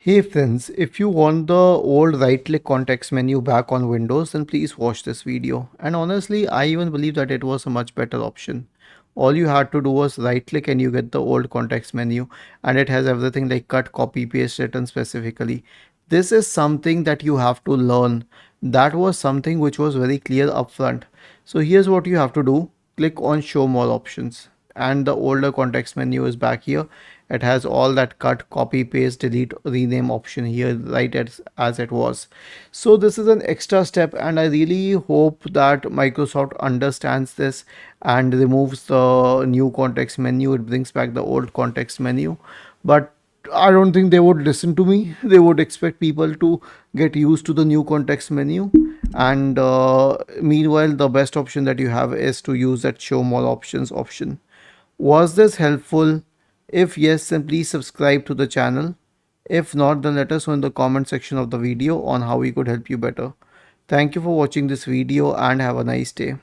Hey friends, if you want the old right click context menu back on Windows, then please watch this video. And honestly, I even believe that it was a much better option. All you had to do was right click and you get the old context menu, and it has everything like cut, copy, paste written specifically. This is something that you have to learn. That was something which was very clear upfront. So here's what you have to do. Click on show more options and the older context menu is back here. It has all that cut, copy, paste, delete, rename option here right as it was. So this is an extra step and I really hope that Microsoft understands this and removes the new context menu. It brings back the old context menu, but I don't think they would listen to me. They would expect people to get used to the new context menu. And meanwhile, the best option that you have is to use that show more options option. Was this helpful? If yes, then please subscribe to the channel. If not, then let us know in the comment section of the video on how we could help you better. Thank you for watching this video and have a nice day.